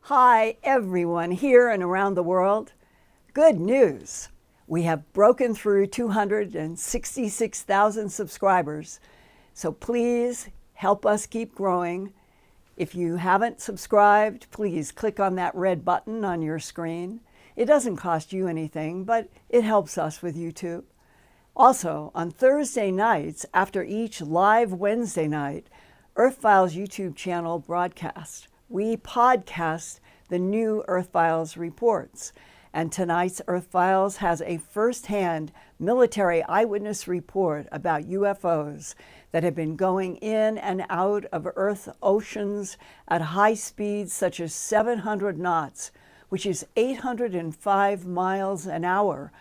Hi, everyone here and around the world. Good news. We have broken through 266,000 subscribers. So please help us keep growing. If you haven't subscribed, please click on that red button on your screen. It doesn't cost you anything, but it helps us with YouTube. Also, on Thursday nights, after each live Wednesday night, Earthfiles YouTube channel broadcast, we podcast the new Earthfiles reports. And tonight's Earthfiles has a first-hand military eyewitness report about UFOs that have been going in and out of Earth's oceans at high speeds such as 700 knots, which is 805 miles an hour.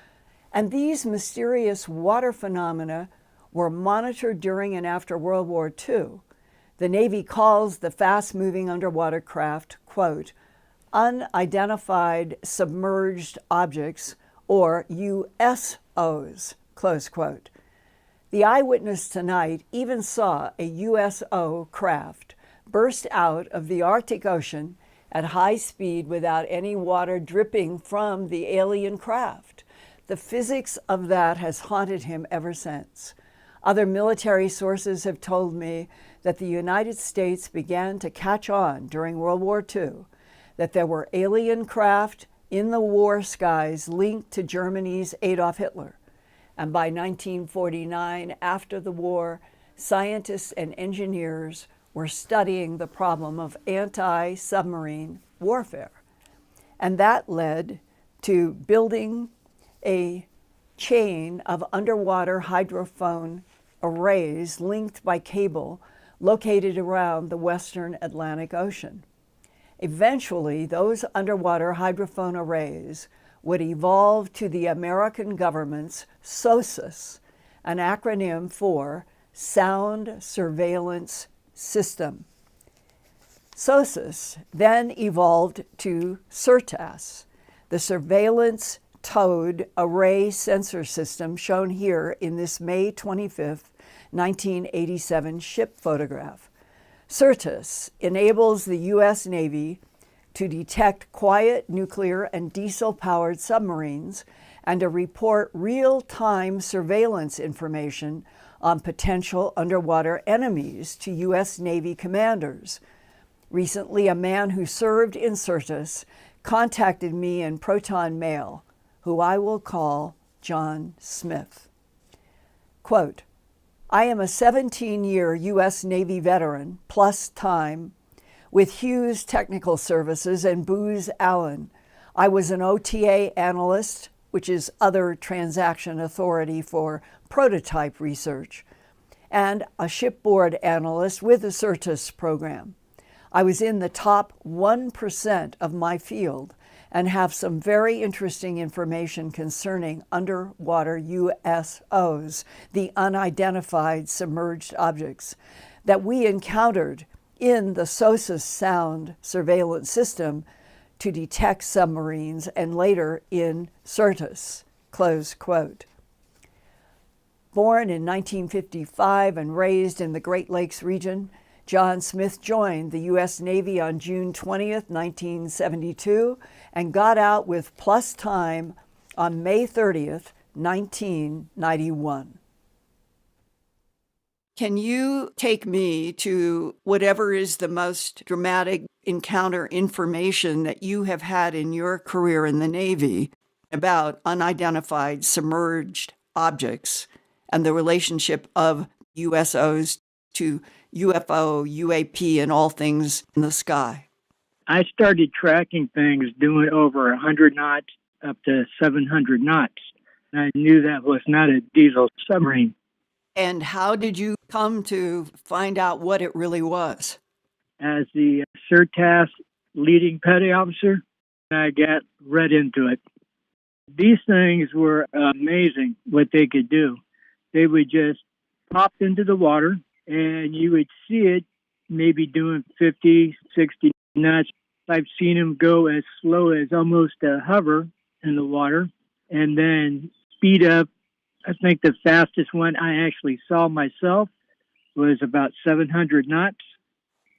And these mysterious water phenomena were monitored during and after World War II. The Navy calls the fast-moving underwater craft, quote, unidentified submerged objects, or USOs, close quote. The eyewitness tonight even saw a USO craft burst out of the Arctic Ocean at high speed without any water dripping from the alien craft. The physics of that has haunted him ever since. Other military sources have told me that the United States began to catch on during World War II, that there were alien craft in the war skies linked to Germany's Adolf Hitler. And by 1949, after the war, scientists and engineers were studying the problem of anti-submarine warfare. And that led to building a chain of underwater hydrophone arrays linked by cable located around the western Atlantic Ocean. Eventually, those underwater hydrophone arrays would evolve to the American government's SOSUS, an acronym for Sound Surveillance System. SOSUS then evolved to SURTASS, the Surveillance Towed Array Sensor System shown here in this May 25th, 1987 ship photograph. SURTASS enables the U.S. Navy to detect quiet nuclear and diesel-powered submarines and to report real-time surveillance information on potential underwater enemies to U.S. Navy commanders. Recently, a man who served in SURTASS contacted me in Proton Mail, who I will call John Smith. Quote, I am a 17-year U.S. Navy veteran, plus time, with Hughes Technical Services and Booz Allen. I was an OTA Analyst, which is Other Transaction Authority for prototype research, and a shipboard analyst with the SURTASS program. I was in the top 1% of my field and have some very interesting information concerning underwater USOs, the unidentified submerged objects, that we encountered in the SOSUS sound surveillance system to detect submarines and later in SURTASS, close quote. Born in 1955 and raised in the Great Lakes region, John Smith joined the U.S. Navy on June 20th, 1972, and got out with plus time on May 30th, 1991. Can you take me to whatever is the most dramatic encounter information that you have had in your career in the Navy about unidentified submerged objects and the relationship of USOs to UFO, UAP, and all things in the sky? I started tracking things doing over 100 knots up to 700 knots. I knew that was not a diesel submarine. And how did you come to find out what it really was? As the SURTASS leading petty officer, I got read into it. These things were amazing what they could do. They would just pop into the water, and you would see it maybe doing 50, 60 knots. I've seen them go as slow as almost a hover in the water and then speed up. I think the fastest one I actually saw myself was about 700 knots.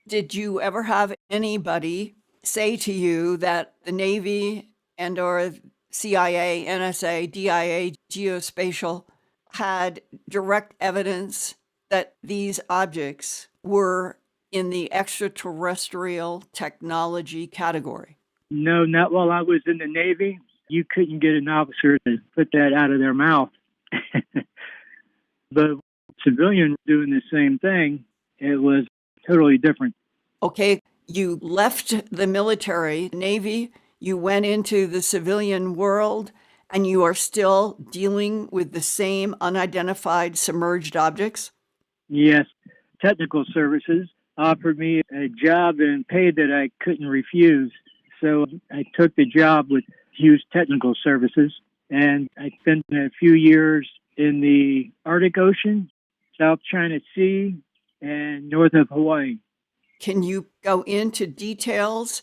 Did you ever have anybody say to you that the Navy and or CIA, NSA, DIA, Geospatial had direct evidence that these objects were in the extraterrestrial technology category? No, not while I was in the Navy. You couldn't get an officer to put that out of their mouth. But civilians doing the same thing, it was totally different. Okay, you left the military, Navy, you went into the civilian world, and you are still dealing with the same unidentified submerged objects? Yes, technical services offered me a job and pay that I couldn't refuse. So I took the job with Hughes Technical Services, and I spent a few years in the Arctic Ocean, South China Sea, and north of Hawaii. Can you go into details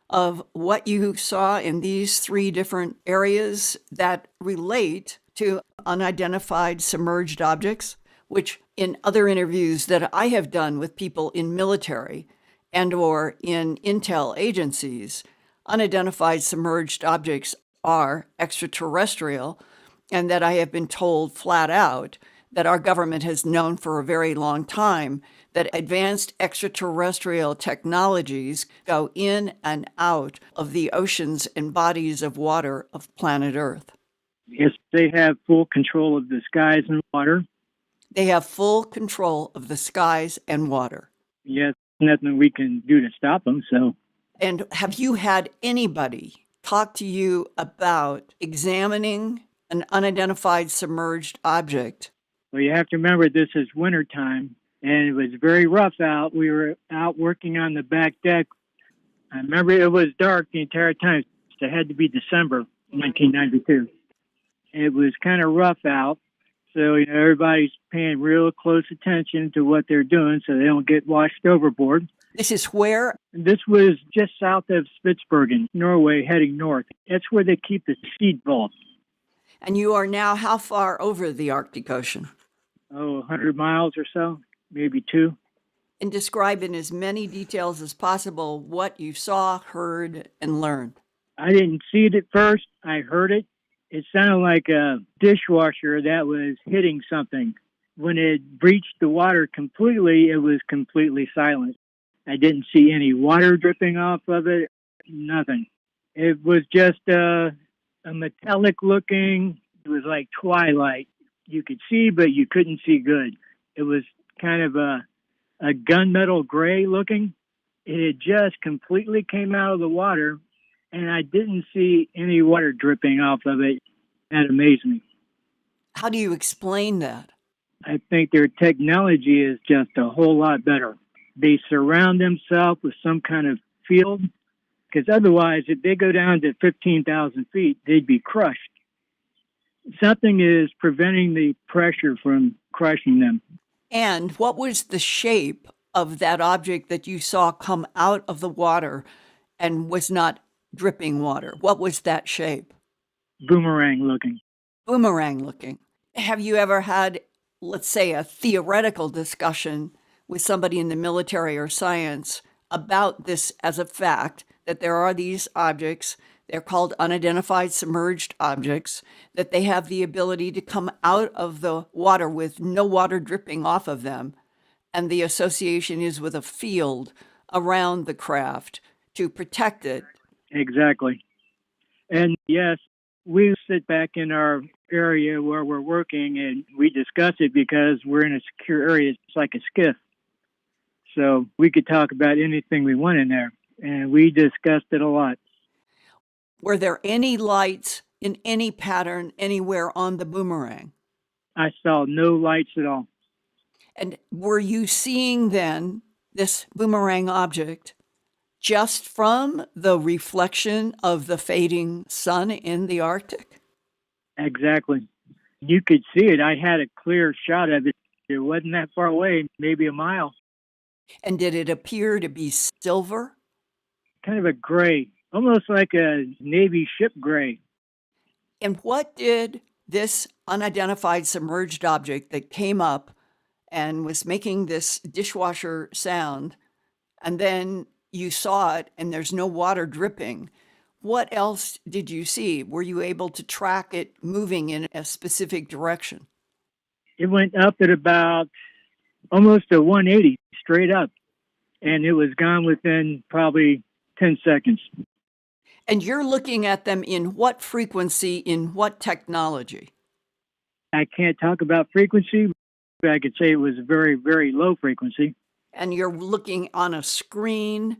of what you saw in these three different areas that relate to unidentified submerged objects, which in other interviews that I have done with people in military and or in intel agencies, unidentified submerged objects are extraterrestrial, and that I have been told flat out that our government has known for a very long time that advanced extraterrestrial technologies go in and out of the oceans and bodies of water of planet Earth. Yes, they have full control of the skies and water. They have full control of the skies and water. Yes, nothing we can do to stop them. So, And have you had anybody talk to you about examining an unidentified submerged object? well, you have to remember this is wintertime, and it was very rough out. We were out working on the back deck. I remember it was dark the entire time. It had to be December 1992. It was kind of rough out. So, everybody's paying real close attention to what they're doing so they don't get washed overboard. This is where? This was just south of Spitsbergen, Norway, heading north. That's where they keep the seed vault. And you are now how far over the Arctic Ocean? 100 miles or so, maybe 2. And describe in as many details as possible what you saw, heard, and learned. I didn't see it at first. I heard it. It sounded like a dishwasher that was hitting something. When it breached the water completely, it was completely silent. I didn't see any water dripping off of it, nothing. It was just a metallic looking, it was like twilight. You could see, but you couldn't see good. It was kind of a gunmetal gray looking. It had just completely came out of the water, and I didn't see any water dripping off of it. That amazed me. How do you explain that? I think their technology is just a whole lot better. They surround themselves with some kind of field, because otherwise, if they go down to 15,000 feet, they'd be crushed. Something is preventing the pressure from crushing them. And what was the shape of that object that you saw come out of the water and was not dripping water? What was that shape? Boomerang-looking. Boomerang-looking. Have you ever had, let's say, a theoretical discussion with somebody in the military or science about this as a fact, that there are these objects, they're called unidentified submerged objects, that they have the ability to come out of the water with no water dripping off of them, and the association is with a field around the craft to protect it? Exactly. And yes, we sit back in our area where we're working and we discuss it because we're in a secure area. It's like a skiff. So we could talk about anything we want in there. And we discussed it a lot. Were there any lights in any pattern anywhere on the Boomerang? I saw no lights at all. And were you seeing then this Boomerang object just from the reflection of the fading sun in the Arctic? Exactly. You could see it. I had a clear shot of it. It wasn't that far away, maybe a mile. And did it appear to be silver? Kind of a gray, almost like a Navy ship gray. And what did this unidentified submerged object that came up and was making this dishwasher sound and then you saw it and there's no water dripping, what else did you see? Were you able to track it moving in a specific direction? It went up at about almost a 180 straight up, and it was gone within probably 10 seconds. And you're looking at them in what frequency, in what technology? I can't talk about frequency, but I could say it was very, very low frequency. And you're looking on a screen,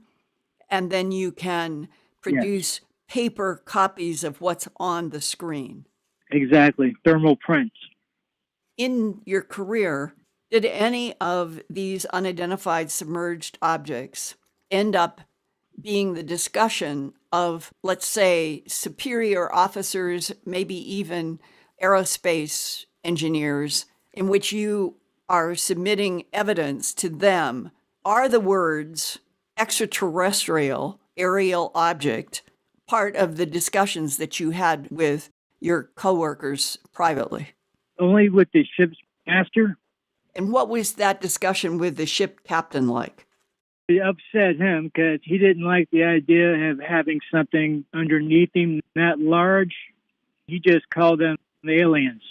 and then you can produce paper copies of what's on the screen. Exactly. Thermal prints. In your career, did any of these unidentified submerged objects end up being the discussion of, let's say, superior officers, maybe even aerospace engineers, in which you are submitting evidence to them? Are the words extraterrestrial aerial object part of the discussions that you had with your coworkers privately? Only with the ship's master. And what was that discussion with the ship captain like? It upset him because he didn't like the idea of having something underneath him that large. He just called them aliens.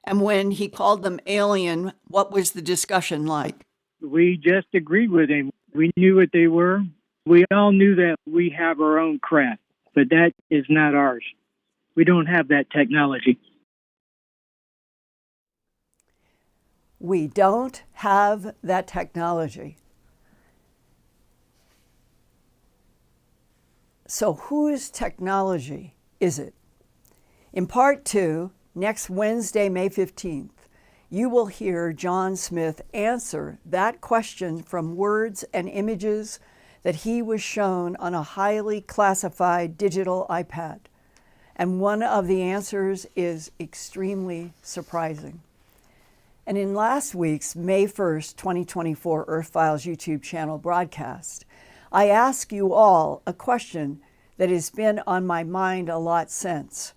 And when he called them alien, what was the discussion like? We just agreed with him. We knew what they were. We all knew that we have our own craft, but that is not ours. We don't have that technology. We don't have that technology. So whose technology is it? In part 2, next Wednesday, May 15th, you will hear John Smith answer that question from words and images that he was shown on a highly classified digital iPad. And one of the answers is extremely surprising. And in last week's May 1st, 2024 Earthfiles YouTube channel broadcast, I asked you all a question that has been on my mind a lot since.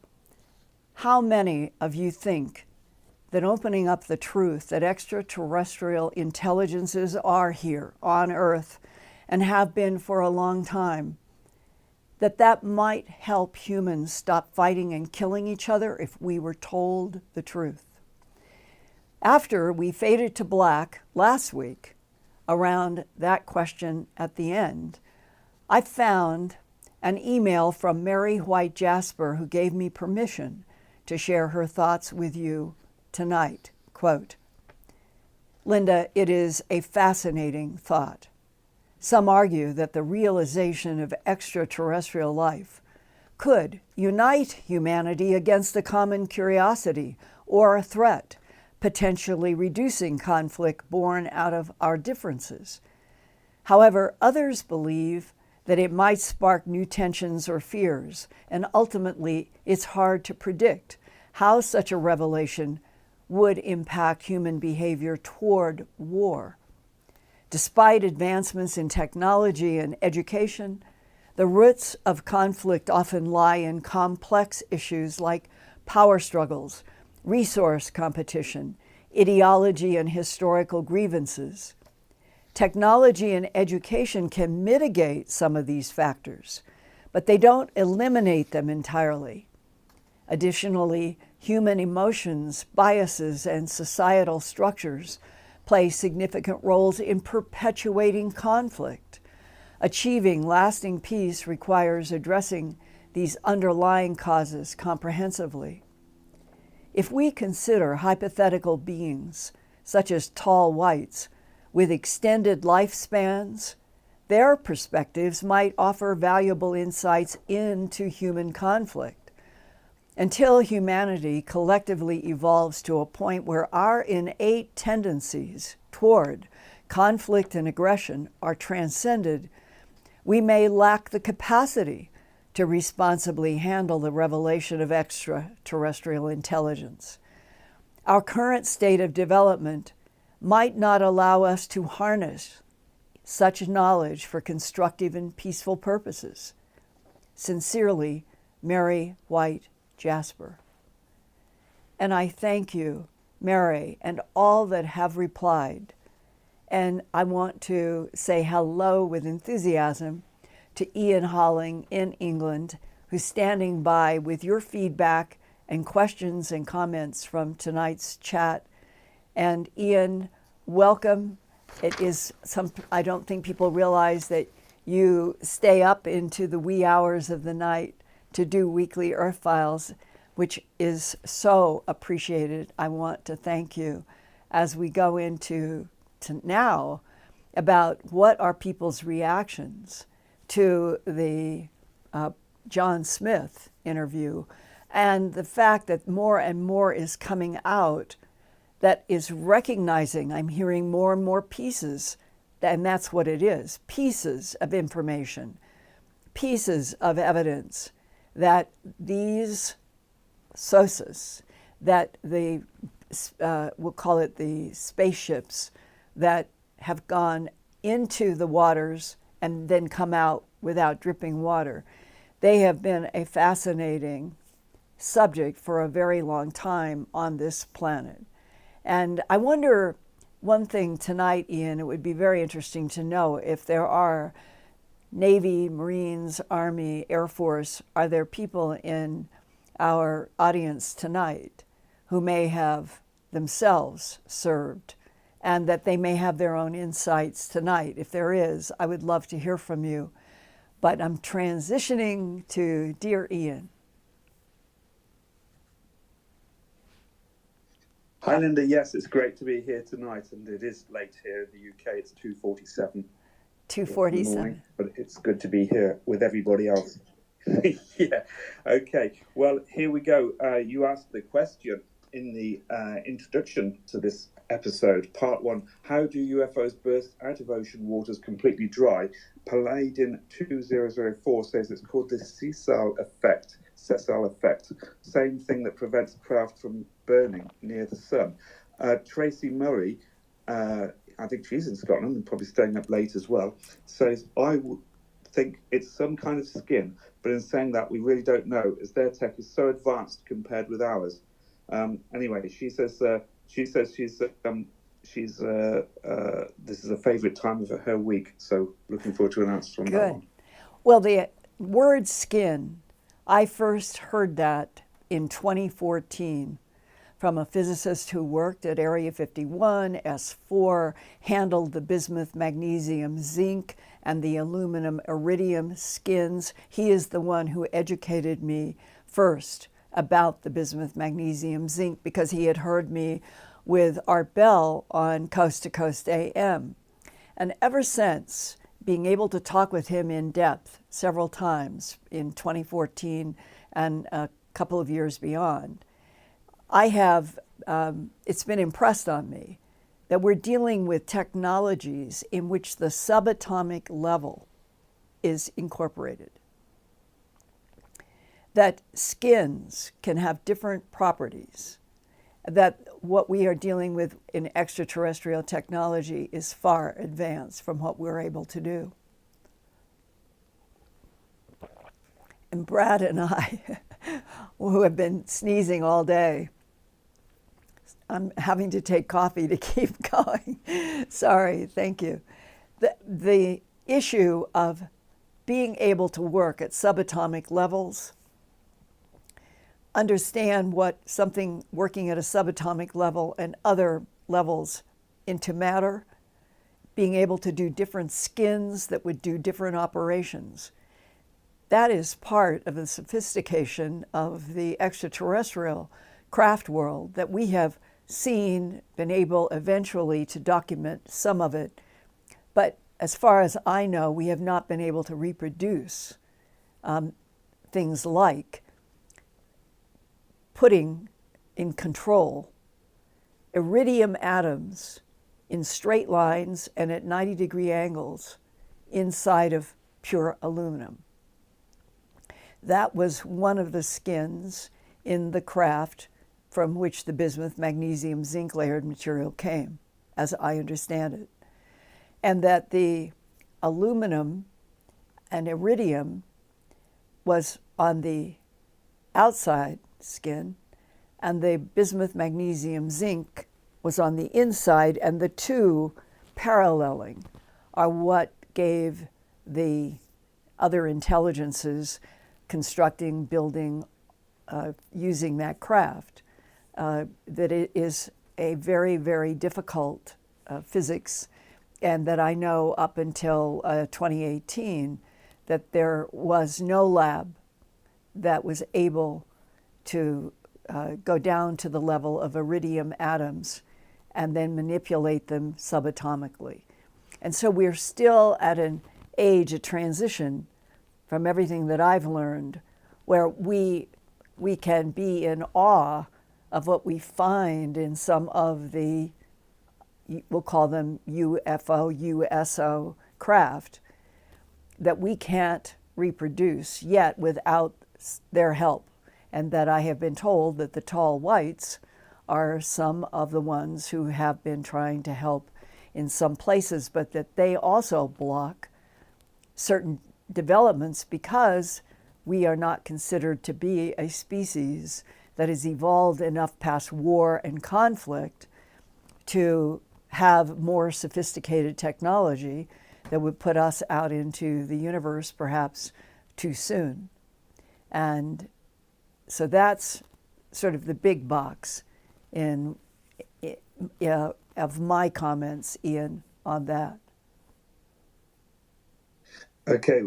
How many of you think that opening up the truth that extraterrestrial intelligences are here on Earth and have been for a long time, that might help humans stop fighting and killing each other if we were told the truth? After we faded to black last week around that question at the end, I found an email from Mary White Jasper, who gave me permission to share her thoughts with you tonight. Quote, Linda, it is a fascinating thought. Some argue that the realization of extraterrestrial life could unite humanity against a common curiosity or a threat, potentially reducing conflict born out of our differences. However, others believe that it might spark new tensions or fears, and ultimately it's hard to predict how such a revelation would impact human behavior toward war. Despite advancements in technology and education, the roots of conflict often lie in complex issues like power struggles, resource competition, ideology, and historical grievances. Technology and education can mitigate some of these factors, but they don't eliminate them entirely. Additionally, human emotions, biases, and societal structures play significant roles in perpetuating conflict. Achieving lasting peace requires addressing these underlying causes comprehensively. If we consider hypothetical beings, such as tall whites, with extended lifespans, their perspectives might offer valuable insights into human conflict. Until humanity collectively evolves to a point where our innate tendencies toward conflict and aggression are transcended, we may lack the capacity to responsibly handle the revelation of extraterrestrial intelligence. Our current state of development might not allow us to harness such knowledge for constructive and peaceful purposes. Sincerely, Mary White Jasper. And I thank you, Mary, and all that have replied. And I want to say hello with enthusiasm to Ian Holling in England, who's standing by with your feedback and questions and comments from tonight's chat. And Ian, welcome. It is I don't think people realize that you stay up into the wee hours of the night to do weekly Earthfiles, which is so appreciated. I want to thank you as we go into now about what are people's reactions to the John Smith interview, and the fact that more and more is coming out that is recognizing. I'm hearing more and more pieces, and that's what it is, pieces of information, pieces of evidence that these SOSUS, that we'll call it the spaceships that have gone into the waters and then come out without dripping water. They have been a fascinating subject for a very long time on this planet. And I wonder one thing tonight, Ian, it would be very interesting to know if there are Navy, Marines, Army, Air Force, are there people in our audience tonight who may have themselves served, and that they may have their own insights tonight? If there is, I would love to hear from you. But I'm transitioning to dear Ian. Hi, Linda. Yes, it's great to be here tonight, and it is late here in the UK. It's 2:47. 2:47. But it's good to be here with everybody else. Yeah. Okay. Well, here we go. You asked the question in the introduction to this episode, part 1. How do UFOs burst out of ocean waters completely dry? Paladin 2004 says it's called the sessile effect. Sessile effect. Same thing that prevents craft from burning near the sun. Tracy Murray, I think she's in Scotland and probably staying up late as well, says, I would think it's some kind of skin, but in saying that, we really don't know, as their tech is so advanced compared with ours. Anyway, she says she's this is a favourite time of her week, so looking forward to an answer from that one. Well, the word skin, I first heard that in 2014 from a physicist who worked at Area 51, S4, handled the bismuth, magnesium, zinc, and the aluminum, iridium skins. He is the one who educated me first about the bismuth, magnesium, zinc, because he had heard me with Art Bell on Coast to Coast AM. And ever since, being able to talk with him in depth several times in 2014 and a couple of years beyond, I have, it's been impressed on me that we're dealing with technologies in which the subatomic level is incorporated. That skins can have different properties, that what we are dealing with in extraterrestrial technology is far advanced from what we're able to do. And Brad and I, who have been sneezing all day, I'm having to take coffee to keep going. Sorry, thank you. The issue of being able to work at subatomic levels, understand what something working at a subatomic level and other levels into matter, being able to do different skins that would do different operations. That is part of the sophistication of the extraterrestrial craft world that we have seen, been able eventually to document some of it. But as far as I know, we have not been able to reproduce things like putting in control iridium atoms in straight lines and at 90-degree angles inside of pure aluminum. That was one of the skins in the craft from which the bismuth, magnesium, zinc layered material came, as I understand it. And that the aluminum and iridium was on the outside skin, and the bismuth, magnesium, zinc was on the inside, and the two paralleling are what gave the other intelligences constructing, building, using that craft, that it is a very, very difficult physics, and that I know up until 2018 that there was no lab that was able to go down to the level of iridium atoms and then manipulate them subatomically. And so we're still at an age, a transition from everything that I've learned, where we can be in awe of what we find in some of the, we'll call them UFO, USO craft, that we can't reproduce yet without their help. And that I have been told that the tall whites are some of the ones who have been trying to help in some places, but that they also block certain developments because we are not considered to be a species that has evolved enough past war and conflict to have more sophisticated technology that would put us out into the universe perhaps too soon. And so that's sort of the big box of my comments, Ian, on that. Okay,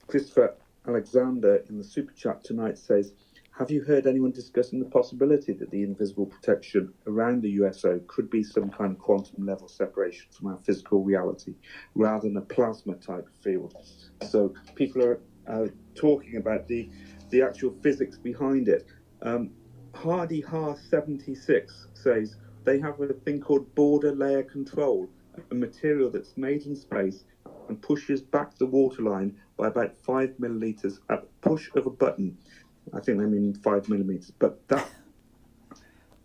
Christopher Alexander in the super chat tonight says, have you heard anyone discussing the possibility that the invisible protection around the USO could be some kind of quantum level separation from our physical reality rather than a plasma type field? So people are talking about the actual physics behind it. Hardy Har 76 says they have a thing called border layer control, a material that's made in space and pushes back the waterline by about 5 milliliters at the push of a button. I think they mean 5 millimeters, but that's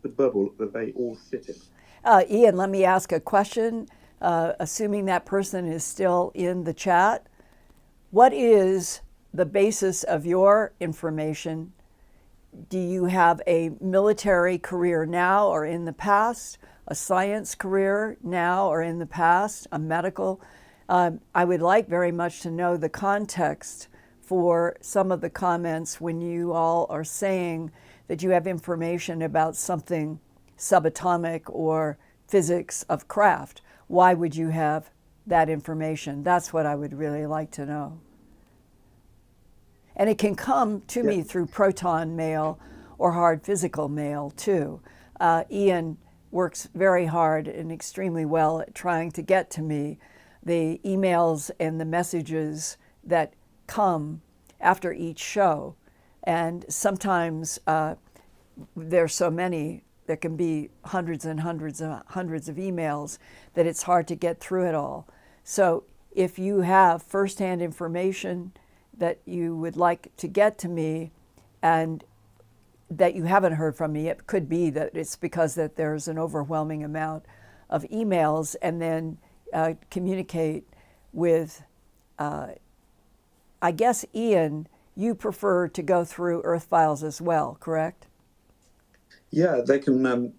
the bubble that they all sit in. Ian, let me ask a question, assuming that person is still in the chat. What is the basis of your information? Do you have a military career now or in the past, a science career now or in the past, a medical? I would like very much to know the context for some of the comments when you all are saying that you have information about something subatomic or physics of craft. Why would you have that information? That's what I would really like to know. And it can come to me through proton mail or hard physical mail too. Ian works very hard and extremely well at trying to get to me the emails and the messages that come after each show. And sometimes there's so many, there can be hundreds and hundreds of emails that it's hard to get through it all. So if you have firsthand information that you would like to get to me and that you haven't heard from me, it could be that it's because that there's an overwhelming amount of emails, and then communicate with, I guess, Ian, you prefer to go through Earthfiles as well, correct? Yeah, they can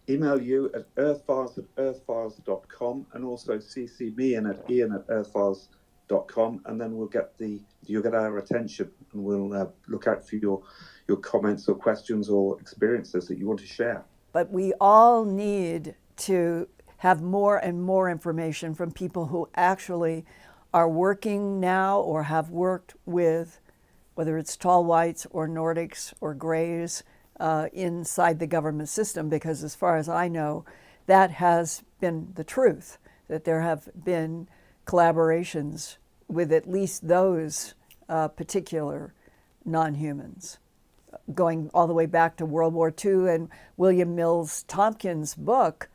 email you at earthfiles@earthfiles.com and also CC me in at ian@earthfiles.com, and then you'll get our attention, and we'll look out for your comments or questions or experiences that you want to share. But we all need to have more and more information from people who actually are working now or have worked with, whether it's tall whites or Nordics or grays, inside the government system, because as far as I know, that has been the truth, that there have been collaborations with at least those particular non-humans, going all the way back to World War II and William Mills Tompkins' book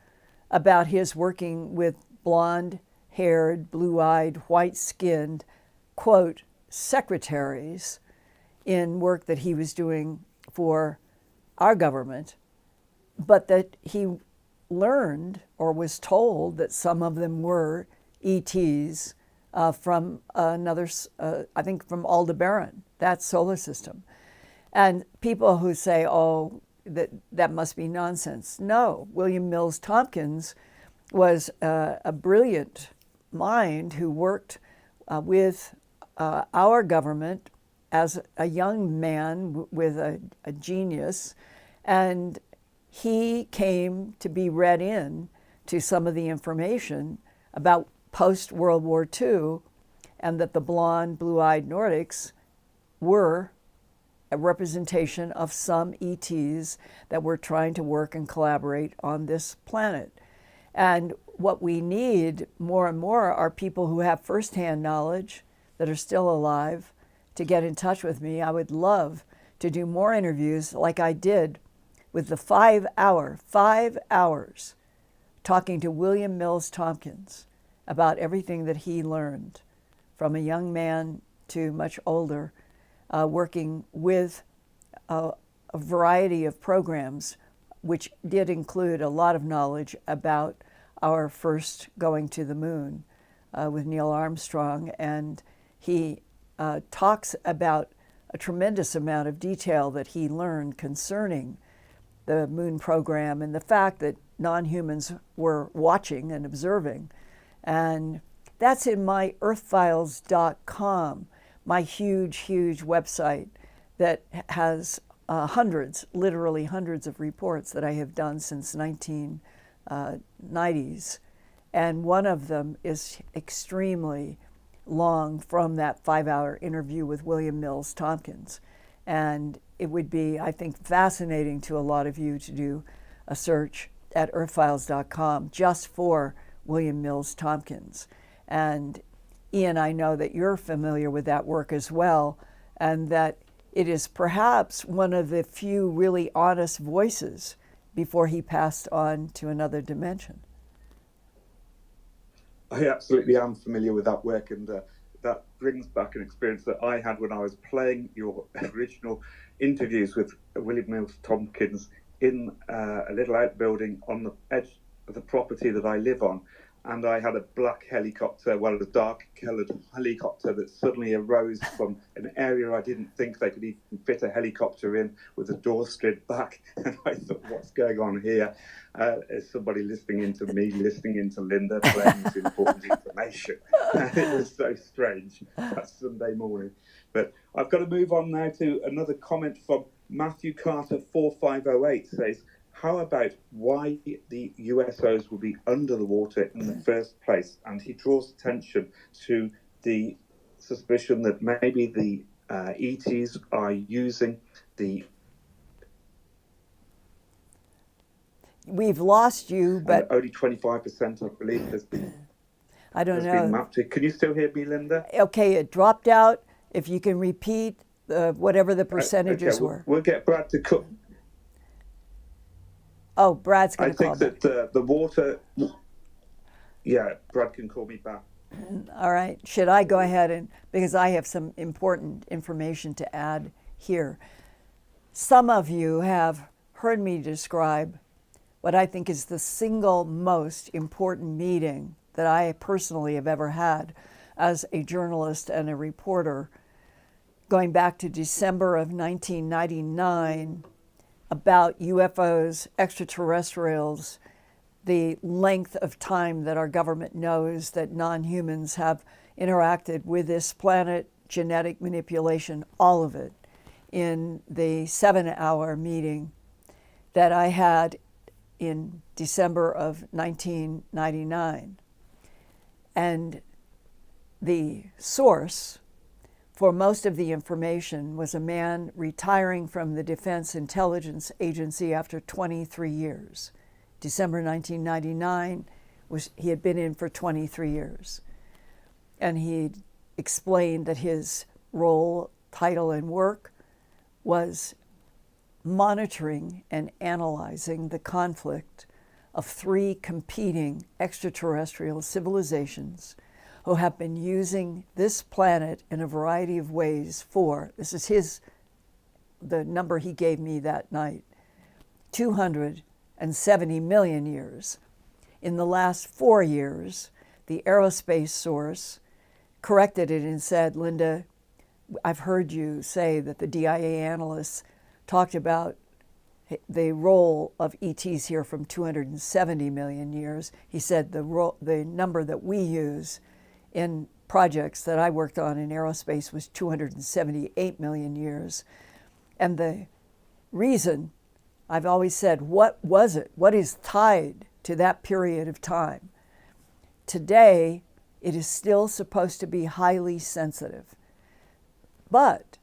about his working with blonde-haired, blue-eyed, white-skinned, quote, secretaries in work that he was doing for our government, but that he learned or was told that some of them were ETs from another, I think from Aldebaran, that solar system. And people who say, oh, that must be nonsense. No, William Mills Tompkins was a brilliant mind who worked with our government as a young man with a genius, and he came to be read in to some of the information about post-World War II, and that the blonde, blue-eyed Nordics were a representation of some ETs that were trying to work and collaborate on this planet. And what we need more and more are people who have firsthand knowledge that are still alive to get in touch with me. I would love to do more interviews like I did with the 5 hours, talking to William Mills Tompkins about everything that he learned from a young man to much older, working with a variety of programs, which did include a lot of knowledge about our first going to the moon with Neil Armstrong. And he talks about a tremendous amount of detail that he learned concerning the moon program and the fact that non-humans were watching and observing. And that's in my Earthfiles.com, my huge website that has hundreds, literally hundreds of reports that I have done since 1990s. And one of them is extremely long, from that 5-hour interview with William Mills Tompkins. And it would be, I think, fascinating to a lot of you to do a search at earthfiles.com just for William Mills Tompkins. And Ian, I know that you're familiar with that work as well, and that it is perhaps one of the few really honest voices before he passed on to another dimension. I absolutely am familiar with that work, and that brings back an experience that I had when I was playing your original interviews with William Mills Tompkins in a little outbuilding on the edge of the property that I live on. And I had a black helicopter, well, a dark-coloured helicopter that suddenly arose from an area I didn't think they could even fit a helicopter in, with the door slid back. And I thought, what's going on here? Is somebody listening into me, listening into Linda, playing this important information? It was so strange that Sunday morning. But I've got to move on now to another comment from Matthew Carter 4508 says, how about why the USOs will be under the water in the first place? And he draws attention to the suspicion that maybe the ETs are using the... We've lost you, but... only 25%, I believe, has been... I don't know. Been mapped. Can you still hear me, Linda? Okay, it dropped out. If you can repeat whatever the percentages were. We'll get Brad to cut... Oh, Brad's going to call back. I think that the water... Yeah, Brad can call me back. All right. Should I go ahead and... Because I have some important information to add here. Some of you have heard me describe what I think is the single most important meeting that I personally have ever had as a journalist and a reporter, going back to December of 1999, about UFOs, extraterrestrials, the length of time that our government knows that non-humans have interacted with this planet, genetic manipulation, all of it, in the 7-hour meeting that I had in December of 1999. And the source for most of the information was a man retiring from the Defense Intelligence Agency after 23 years. December 1999, he had been in for 23 years. And he explained that his role, title, and work was monitoring and analyzing the conflict of 3 competing extraterrestrial civilizations who have been using this planet in a variety of ways for, this is the number he gave me that night, 270 million years. In the last 4 years, the aerospace source corrected it and said, Linda, I've heard you say that the DIA analysts talked about the role of ETs here from 270 million years. He said the number that we use in projects that I worked on in aerospace was 278 million years. And the reason, I've always said, what was it? What is tied to that period of time? Today, it is still supposed to be highly sensitive. But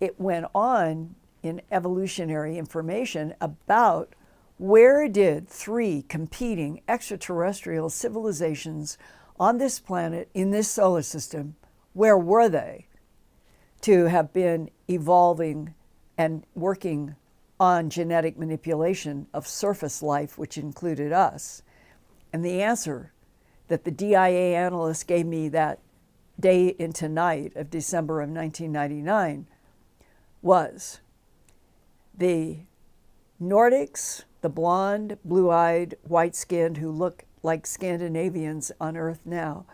it went on in evolutionary information about where did 3 competing extraterrestrial civilizations on this planet, in this solar system, where were they to have been evolving and working on genetic manipulation of surface life, which included us? And the answer that the DIA analyst gave me that day into night of December of 1999 was the Nordics, the blonde, blue-eyed, white-skinned who look like Scandinavians on Earth now.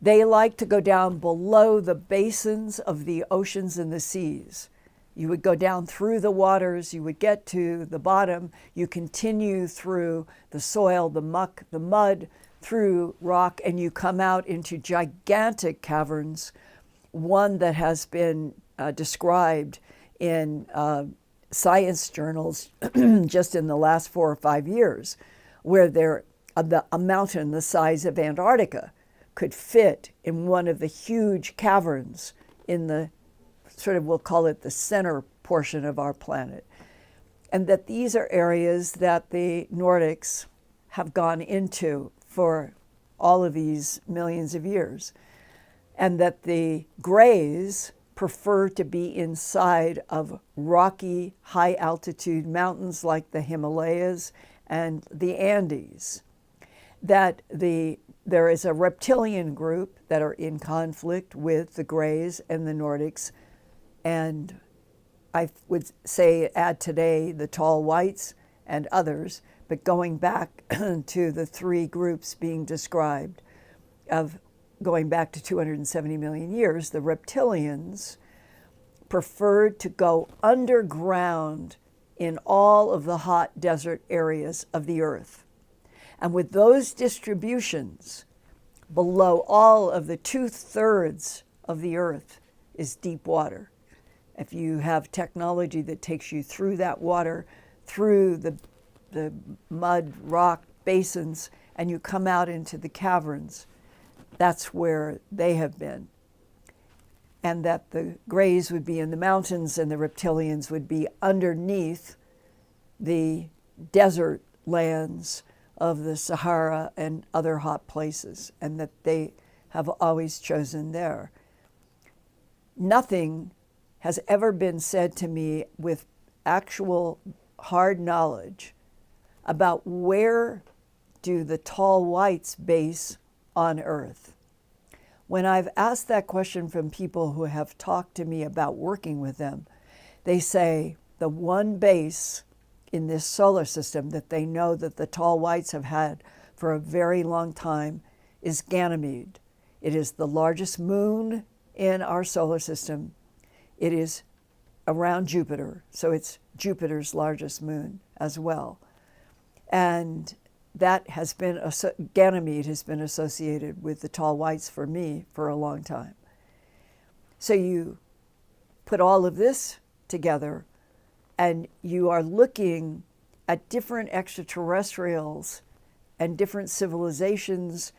They like to go down below the basins of the oceans and the seas. You would go down through the waters, you would get to the bottom, you continue through the soil, the muck, the mud, through rock, and you come out into gigantic caverns, one that has been described in science journals just in the last 4 or 5 years, where a mountain the size of Antarctica could fit in one of the huge caverns in the sort of, we'll call it the center portion of our planet. And that these are areas that the Nordics have gone into for all of these millions of years. And that the Greys prefer to be inside of rocky, high altitude mountains like the Himalayas and the Andes. That there is a reptilian group that are in conflict with the Greys and the Nordics, and I would say add today the tall whites and others, but going back to the 3 groups being described of going back to 270 million years, the reptilians preferred to go underground in all of the hot desert areas of the Earth. And with those distributions, below all of the 2/3 of the Earth is deep water. If you have technology that takes you through that water, through the mud, rock basins, and you come out into the caverns, that's where they have been. And that the Greys would be in the mountains and the reptilians would be underneath the desert lands of the Sahara and other hot places, and that they have always chosen there. Nothing has ever been said to me with actual hard knowledge about where do the tall whites base on Earth. When I've asked that question from people who have talked to me about working with them, they say the one base in this solar system that they know that the tall whites have had for a very long time is Ganymede. It is the largest moon in our solar system. It is around Jupiter, so it's Jupiter's largest moon as well. And that has been, Ganymede has been associated with the tall whites for me for a long time. So you put all of this together and you are looking at different extraterrestrials and different civilizations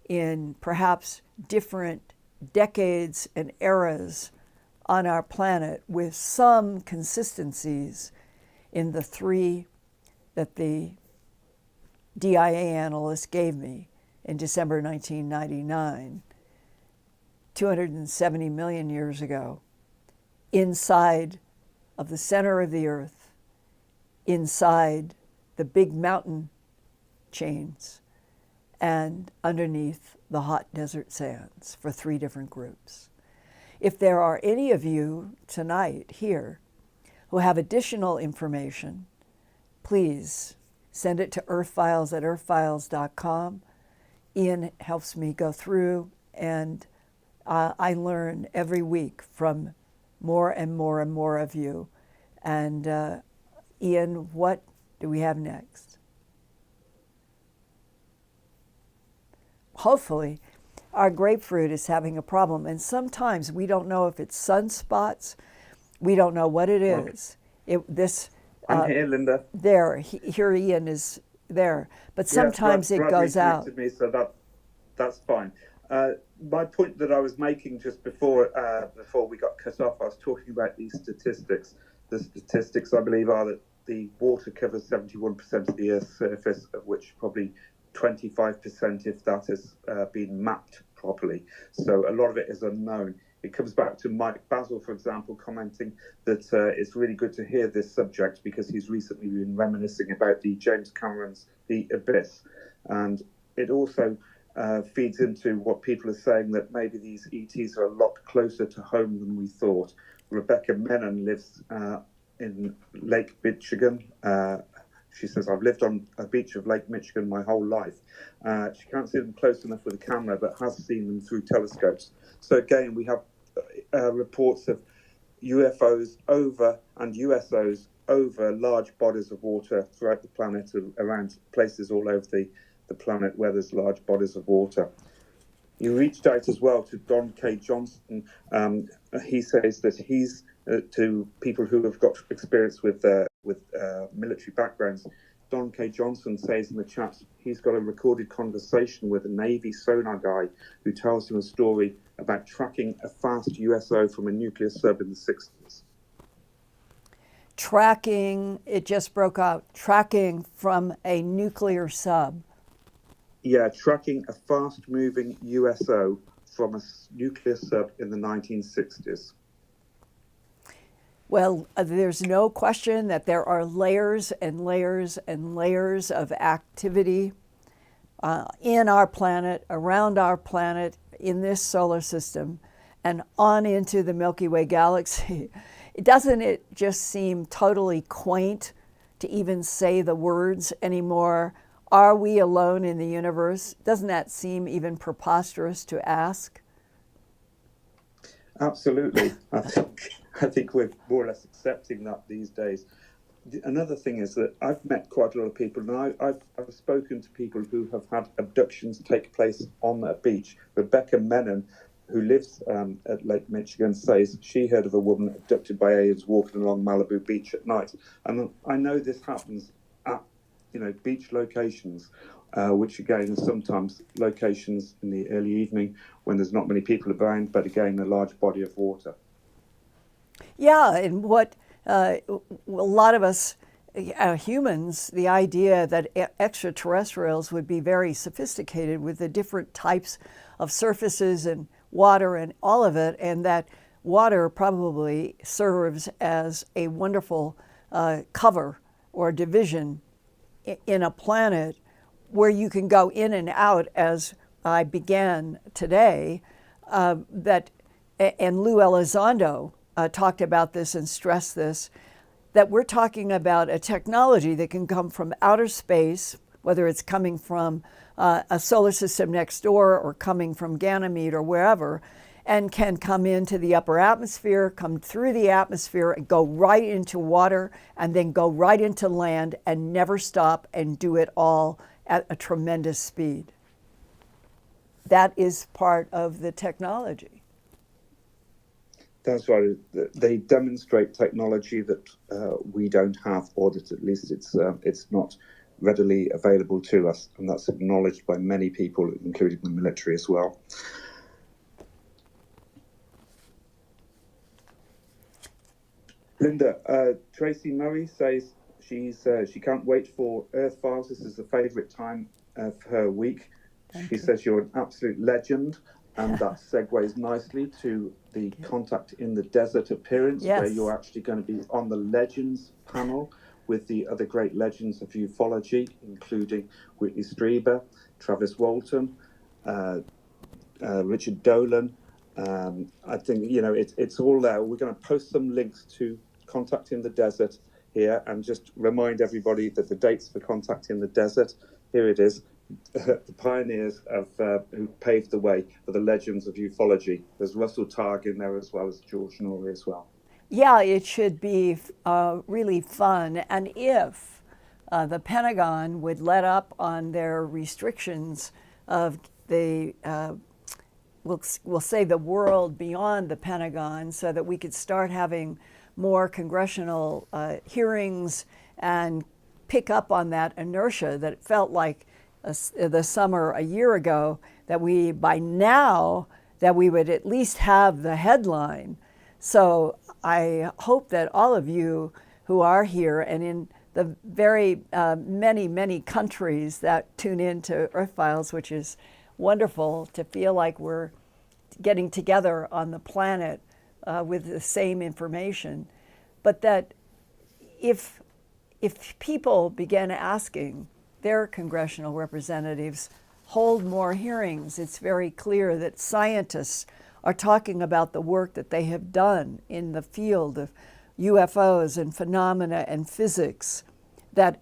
in perhaps different decades and eras on our planet, with some consistencies in the 3 that the DIA analyst gave me in December 1999, 270 million years ago, inside of the center of the Earth, inside the big mountain chains, and underneath the hot desert sands for 3 different groups. If there are any of you tonight here who have additional information, please send it to Earthfiles at earthfiles.com. Ian helps me go through, and I learn every week from more and more and more of you. And Ian, what do we have next? Hopefully, our grapefruit is having a problem, and sometimes we don't know if it's sunspots. We don't know what it is. I'm here, Linda. Here Ian is there, but sometimes it goes out. Me, so that's fine. My point that I was making just before we got cut off, I was talking about these statistics. The statistics, I believe, are that the water covers 71% of the Earth's surface, of which probably 25%, if that has been mapped properly. So a lot of it is unknown. It comes back to Mike Basil, for example, commenting that it's really good to hear this subject because he's recently been reminiscing about the James Cameron's The Abyss. And it also feeds into what people are saying, that maybe these ETs are a lot closer to home than we thought. Rebecca Menon lives in Lake Michigan. She says, I've lived on a beach of Lake Michigan my whole life. She can't see them close enough with a camera, but has seen them through telescopes. So again, we have reports of UFOs over and USOs over large bodies of water throughout the planet, around places all over the planet where there's large bodies of water. You reached out as well to Don K. Johnson. He says that he's to people who have got experience with military backgrounds. Don K. Johnson says in the chat he's got a recorded conversation with a Navy sonar guy who tells him a story about tracking a fast USO from a nuclear sub in the 60s. Tracking, it just broke out, tracking from a nuclear sub. Yeah, tracking a fast-moving USO from a nuclear sub in the 1960s. Well, there's no question that there are layers and layers and layers of activity in our planet, around our planet, in this solar system, and on into the Milky Way galaxy. Doesn't it just seem totally quaint to even say the words anymore? Are we alone in the universe? Doesn't that seem even preposterous to ask? Absolutely. I think we're more or less accepting that these days. Another thing is that I've met quite a lot of people, and I've spoken to people who have had abductions take place on a beach. Rebecca Menon, who lives at Lake Michigan, says she heard of a woman abducted by aliens walking along Malibu Beach at night. And I know this happens at beach locations, which again are sometimes locations in the early evening when there's not many people around, but again a large body of water. Yeah, and what a lot of us humans, the idea that extraterrestrials would be very sophisticated with the different types of surfaces and water and all of it, and that water probably serves as a wonderful cover or division in a planet where you can go in and out, as I began today, and Lou Elizondo talked about this and stressed this, that we're talking about a technology that can come from outer space, whether it's coming from a solar system next door or coming from Ganymede or wherever, and can come into the upper atmosphere, come through the atmosphere, and go right into water, and then go right into land and never stop and do it all at a tremendous speed. That is part of the technology. That's right. They demonstrate technology that we don't have, or that at least it's not readily available to us, and that's acknowledged by many people, including the military as well. Linda, Tracy Murray says she can't wait for Earthfiles. This is the favourite time of her week. She says you're an absolute legend, and that segues nicely to the Contact in the Desert appearance, where you're actually going to be on the Legends panel with the other great legends of ufology, including Whitley Strieber, Travis Walton, Richard Dolan. I think it's all there. We're going to post some links to Contact in the Desert here, and just remind everybody that the dates for Contact in the Desert, here it is. The pioneers who paved the way for the legends of ufology. There's Russell Targ in there, as well as George Norrie as well. Yeah, it should be really fun. And if the Pentagon would let up on their restrictions of the, we'll say the world beyond the Pentagon, so that we could start having more congressional hearings and pick up on that inertia that it felt like the summer a year ago, that we, by now, that we would at least have the headline. So I hope that all of you who are here and in the very many countries that tune into Earthfiles, which is wonderful to feel like we're getting together on the planet with the same information, but that if people begin asking their congressional representatives, hold more hearings, it's very clear that scientists are talking about the work that they have done in the field of UFOs and phenomena and physics that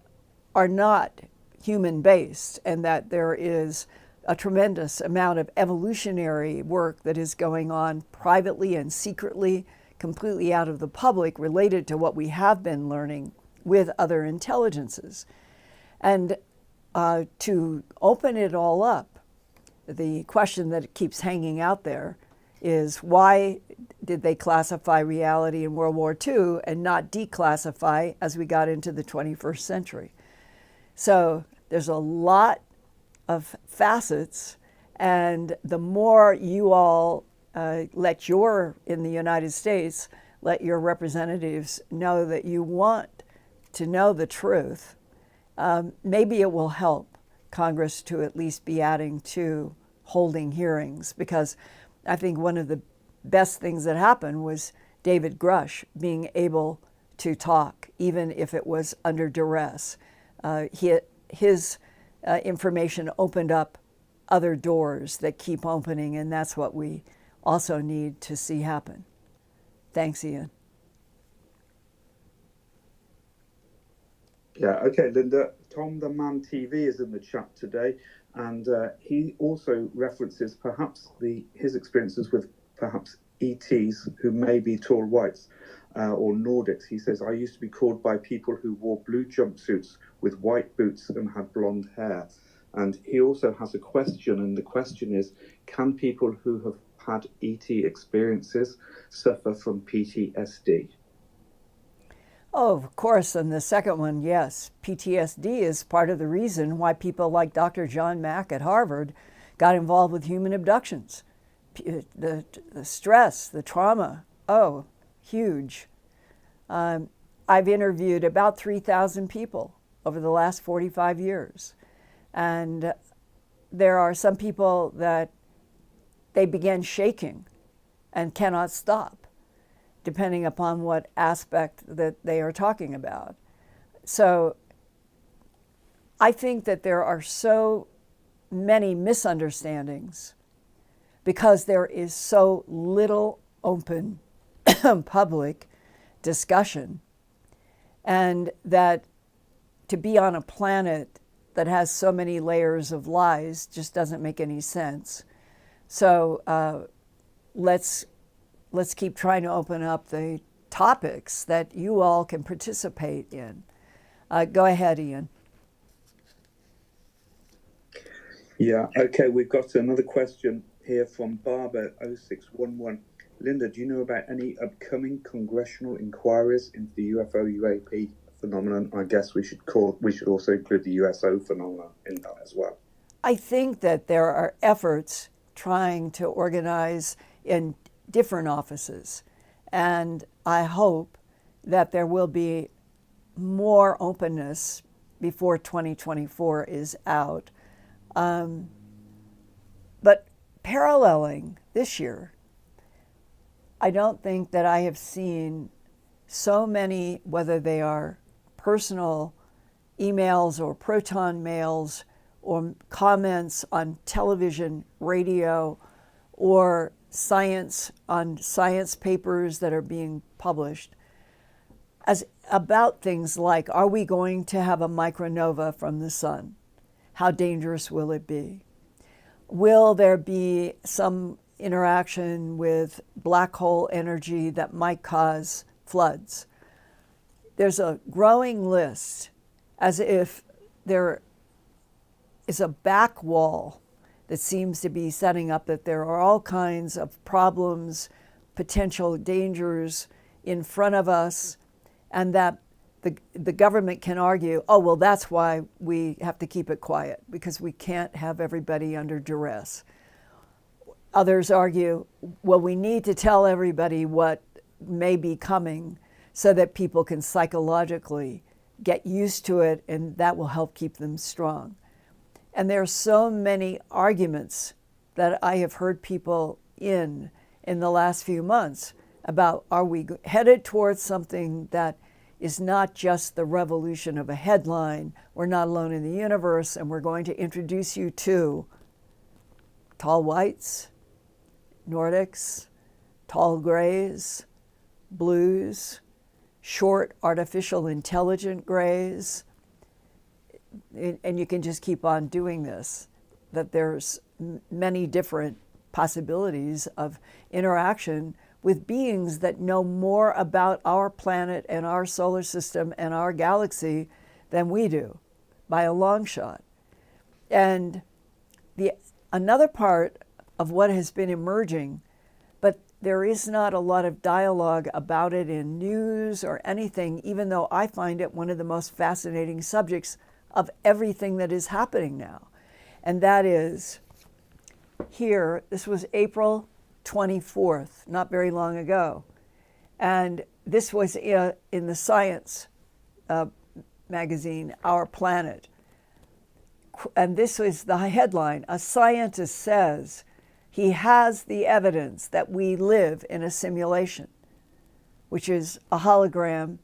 are not human-based, and that there is a tremendous amount of evolutionary work that is going on privately and secretly, completely out of the public, related to what we have been learning with other intelligences. And to open it all up, the question that keeps hanging out there is, why did they classify reality in World War II and not declassify as we got into the 21st century? So there's a lot of facets, and the more you all in the United States, let your representatives know that you want to know the truth, maybe it will help Congress to at least be adding to holding hearings, because I think one of the best things that happened was David Grush being able to talk, even if it was under duress. His information opened up other doors that keep opening, and that's what we also need to see happen. Thanks, Ian. Yeah, okay, Linda. Tom the Man TV is in the chat today, and he also references perhaps his experiences with perhaps ETs who may be tall whites or Nordics. He says, I used to be called by people who wore blue jumpsuits with white boots and had blonde hair. And he also has a question, and the question is, can people who have had ET experiences suffer from PTSD? Oh, of course, and the second one, yes. PTSD is part of the reason why people like Dr. John Mack at Harvard got involved with human abductions. The stress, the trauma, oh, huge. I've interviewed about 3,000 people over the last 45 years. And there are some people that they begin shaking and cannot stop, depending upon what aspect that they are talking about. So I think that there are so many misunderstandings because there is so little open public discussion, and that to be on a planet that has so many layers of lies just doesn't make any sense. So let's keep trying to open up the topics that you all can participate in. Go ahead, Ian. Yeah, okay, we've got another question here from Barber0611. Linda, do you know about any upcoming congressional inquiries into the UFO UAP phenomenon? I guess we should also include the USO phenomenon in that as well. I think that there are efforts trying to organize in different offices, and I hope that there will be more openness before 2024 is out. But paralleling this year, I don't think that I have seen so many, whether they are personal emails or proton mails or comments on television, radio, or science papers that are being published, as about things like, are we going to have a micronova from the sun? How dangerous will it be? Will there be some interaction with black hole energy that might cause floods. There's a growing list, as if there is a back wall that seems to be setting up, that there are all kinds of problems, potential dangers in front of us, and that the government can argue, oh, well, that's why we have to keep it quiet, because we can't have everybody under duress. Others argue, well, we need to tell everybody what may be coming so that people can psychologically get used to it, and that will help keep them strong. And there are so many arguments that I have heard people in the last few months about, are we headed towards something that is not just the revolution of a headline, we're not alone in the universe, and we're going to introduce you to tall whites, Nordics, tall grays, blues, short artificial intelligent grays, and you can just keep on doing this, that there's many different possibilities of interaction with beings that know more about our planet and our solar system and our galaxy than we do, by a long shot. And another part of what has been emerging, but there is not a lot of dialogue about it in news or anything, even though I find it one of the most fascinating subjects of everything that is happening now. And that is here, this was April 24th, not very long ago. And this was in the Science magazine, Our Planet. And this was the headline: a scientist says he has the evidence that we live in a simulation, which is a hologram,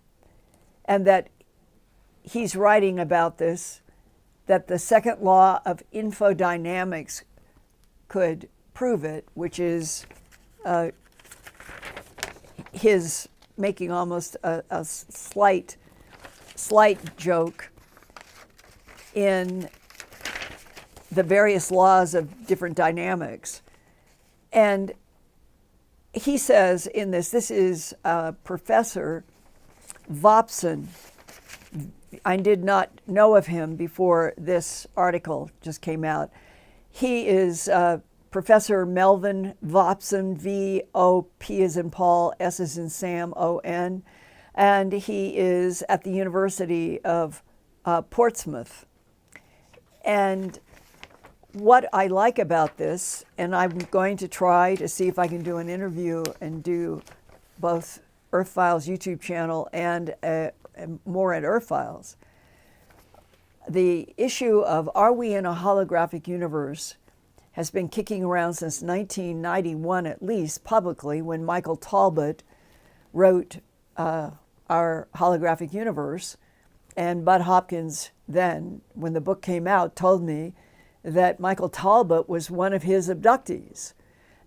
and that he's writing about this, that the second law of infodynamics could prove it, which is his making almost a slight joke in the various laws of different dynamics. And he says in this is Professor Vopson. I did not know of him before this article just came out. He is Professor Melvin Vopson, V-O-P as in Paul, S as in Sam, O-N, and he is at the University of Portsmouth. And what I like about this, and I'm going to try to see if I can do an interview and do both Earthfiles YouTube channel and more at Earthfiles. The issue of are we in a holographic universe has been kicking around since 1991, at least publicly, when Michael Talbot wrote Our Holographic Universe. And Bud Hopkins then, when the book came out, told me that Michael Talbot was one of his abductees.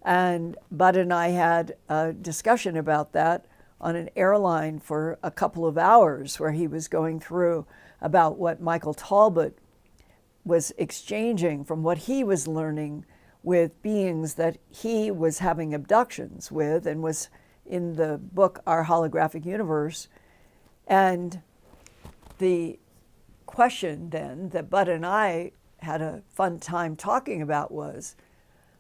And Bud and I had a discussion about that on an airline for a couple of hours, where he was going through about what Michael Talbot was exchanging from what he was learning with beings that he was having abductions with, and was in the book Our Holographic Universe. And the question then that Bud and I had a fun time talking about was,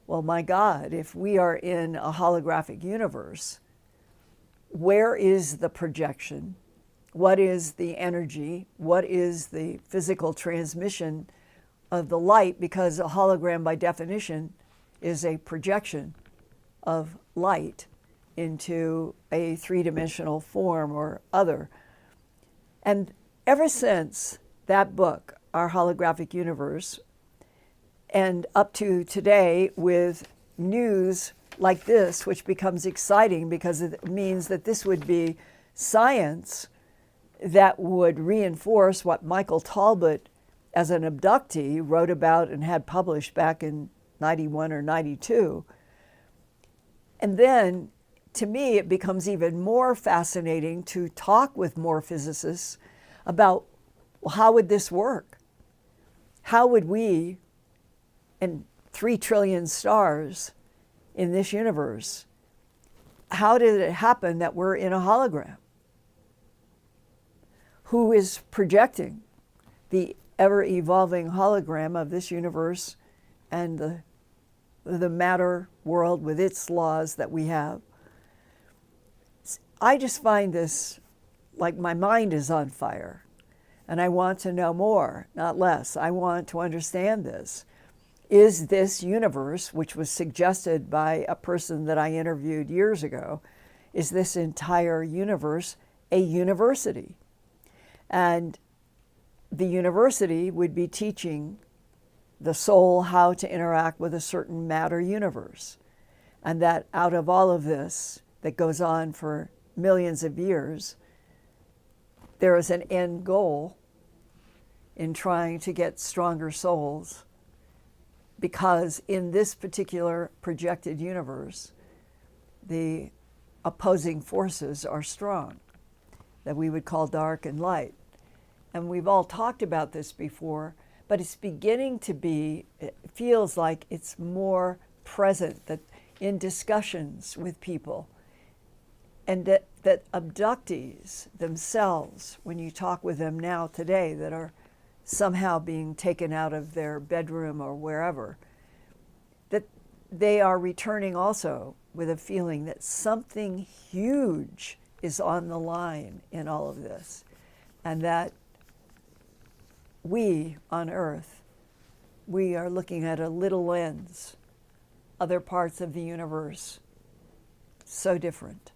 well, my God, if we are in a holographic universe, where is the projection? What is the energy? What is the physical transmission of the light? Because a hologram, by definition, is a projection of light into a three-dimensional form or other. And ever since that book, Our Holographic Universe, and up to today with news like this, which becomes exciting because it means that this would be science that would reinforce what Michael Talbot, as an abductee, wrote about and had published back in 91 or 92. And then, to me, it becomes even more fascinating to talk with more physicists about, well, how would this work? How would we, and 3 trillion stars in this universe, how did it happen that we're in a hologram? who is projecting the ever-evolving hologram of this universe and the matter world with its laws that we have. I just find this like my mind is on fire, and I want to know more, not less. I want to understand this. Is this universe, which was suggested by a person that I interviewed years ago, is this entire universe a university? And the university would be teaching the soul how to interact with a certain matter universe. And that out of all of this that goes on for millions of years, there is an end goal in trying to get stronger souls, because in this particular projected universe, the opposing forces are strong, that we would call dark and light. And we've all talked about this before, but it's beginning to be, it feels like it's more present that in discussions with people, and that abductees themselves, when you talk with them now today that are somehow being taken out of their bedroom or wherever, that they are returning also with a feeling that something huge is on the line in all of this, and that we on Earth, we are looking at a little lens, other parts of the universe, so different.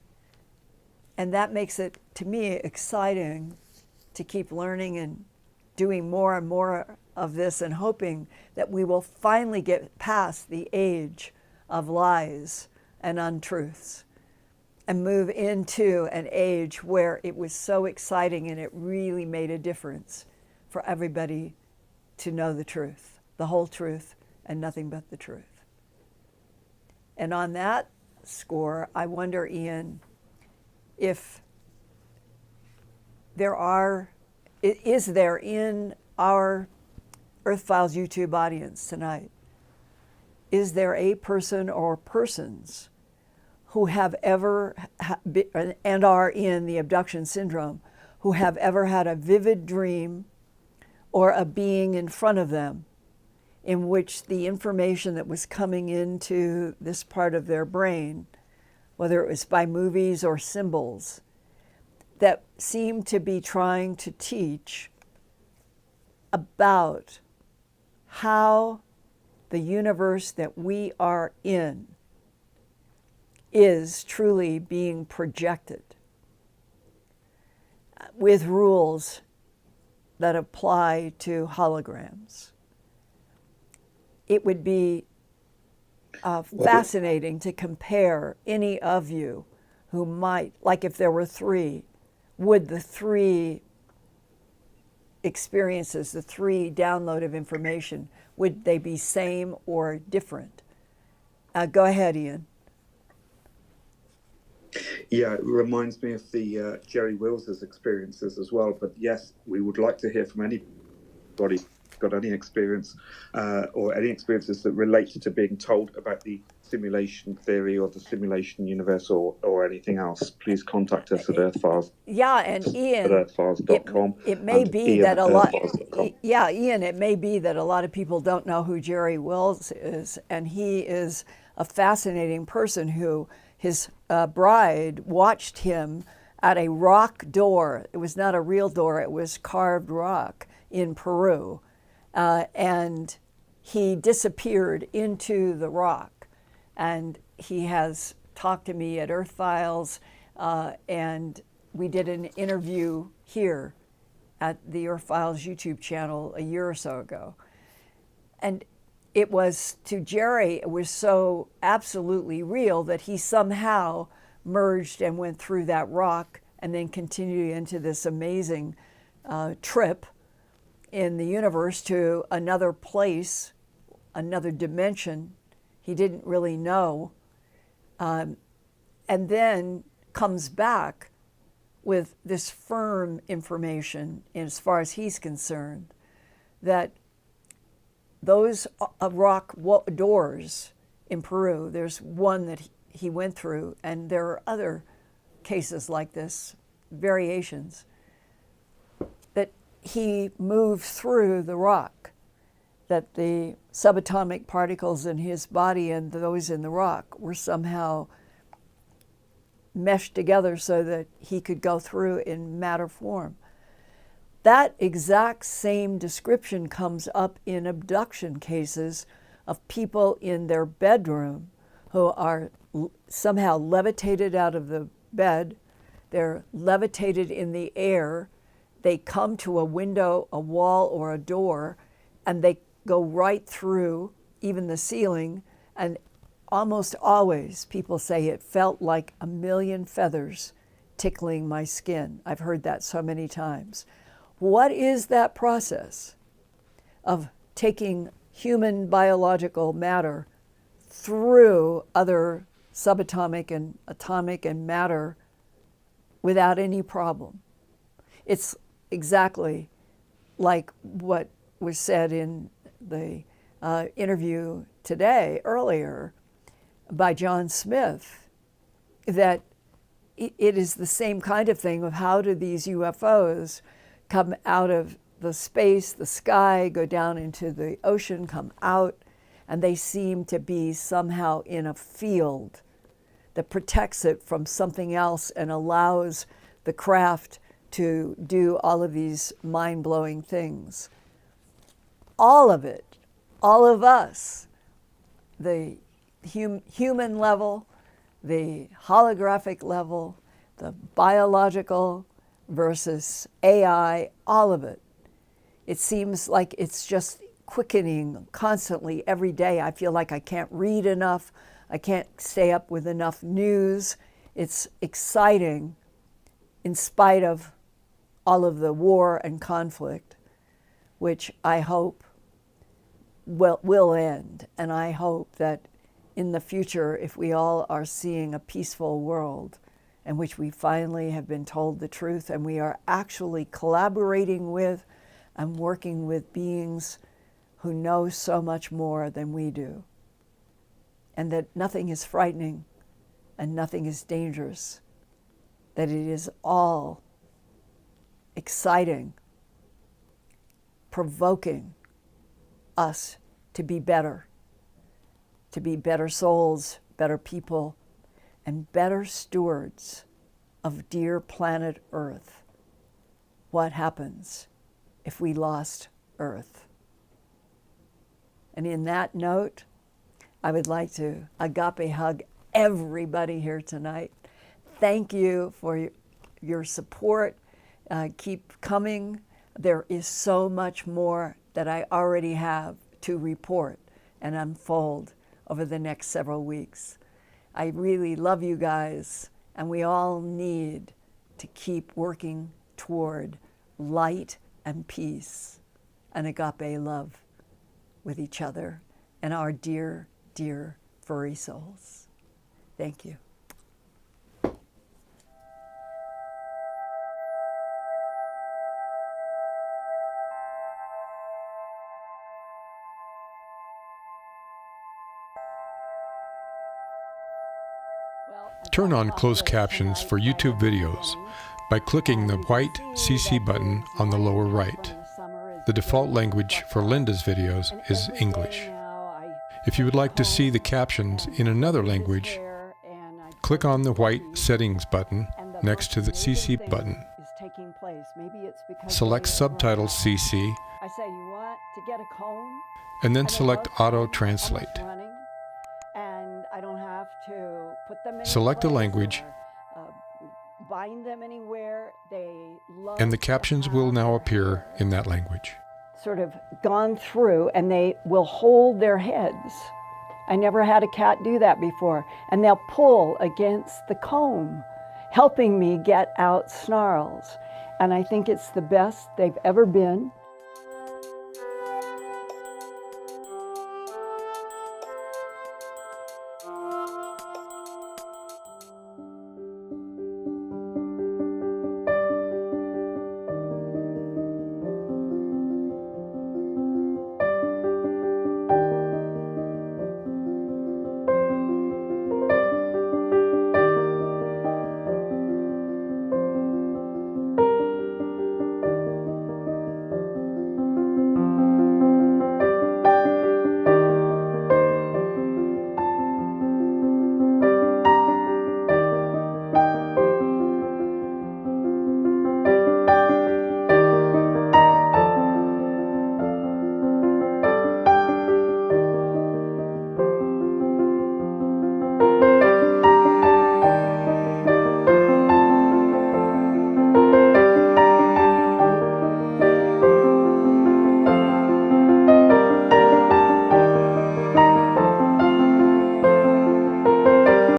And that makes it, to me, exciting to keep learning and doing more and more of this, and hoping that we will finally get past the age of lies and untruths and move into an age where it was so exciting and it really made a difference for everybody to know the truth, the whole truth, and nothing but the truth. And on that score, I wonder, Ian, if is there in our Earthfiles YouTube audience tonight, is there a person or persons who have ever and are in the abduction syndrome, who have ever had a vivid dream or a being in front of them in which the information that was coming into this part of their brain, whether it was by movies or symbols, that seemed to be trying to teach about how the universe that we are in is truly being projected with rules that apply to holograms. It would be fascinating to compare any of you who might, like if there were three, would the three experiences, the three download of information, would they be same or different? Go ahead, Ian. Yeah, it reminds me of the Jerry Wills's experiences as well. But yes, we would like to hear from anybody got any experience or any experiences that relate to being told about the simulation theory or the simulation universe or anything else. Please contact us at Earthfiles. Yeah, and Ian, at earthfiles.com. it may be that a lot. Yeah, Ian, it may be that a lot of people don't know who Jerry Wills is, and he is a fascinating person who his bride watched him at a rock door. It was not a real door; it was carved rock in Peru, and he disappeared into the rock. And he has talked to me at Earthfiles, and we did an interview here at the Earthfiles YouTube channel a year or so ago. And it was, to Jerry, it was so absolutely real that he somehow merged and went through that rock and then continued into this amazing trip in the universe to another place, another dimension he didn't really know, and then comes back with this firm information, as far as he's concerned, that those rock doors in Peru, there's one that he went through, and there are other cases like this, variations. he moved through the rock, that the subatomic particles in his body and those in the rock were somehow meshed together so that he could go through in matter form. That exact same description comes up in abduction cases of people in their bedroom who are somehow levitated out of the bed. They're levitated in the air. They come to a window, a wall, or a door, and they go right through even the ceiling. And almost always people say it felt like a million feathers tickling my skin. I've heard that so many times. What is that process of taking human biological matter through other subatomic and atomic and matter without any problem? It's exactly like what was said in the interview today, earlier, by John Smith, that it is the same kind of thing of how do these UFOs come out of the space, the sky, go down into the ocean, come out, and they seem to be somehow in a field that protects it from something else and allows the craft to do all of these mind-blowing things. All of it, all of us, the human level, the holographic level, the biological versus AI, all of it. It seems like it's just quickening constantly every day. I feel like I can't read enough. I can't stay up with enough news. It's exciting in spite of all of the war and conflict, which I hope will end. And I hope that in the future, if we all are seeing a peaceful world in which we finally have been told the truth and we are actually collaborating with and working with beings who know so much more than we do, and that nothing is frightening and nothing is dangerous, that it is all exciting, provoking us to be better souls, better people, and better stewards of dear planet Earth. What happens if we lost Earth? And in that note, I would like to agape hug everybody here tonight. Thank you for your support. Keep coming. There is so much more that I already have to report and unfold over the next several weeks. I really love you guys, and we all need to keep working toward light and peace and agape love with each other and our dear, dear furry souls. Thank you. Turn on closed captions for YouTube videos by clicking the white CC button on the lower right. The default language for Linda's videos is English. If you would like to see the captions in another language, click on the white settings button next to the CC button. Select Subtitles CC and then select Auto Translate. Select a language, and the captions will now appear in that language. Sort of gone through, and they will hold their heads. I never had a cat do that before. And they'll pull against the comb, helping me get out snarls. And I think it's the best they've ever been.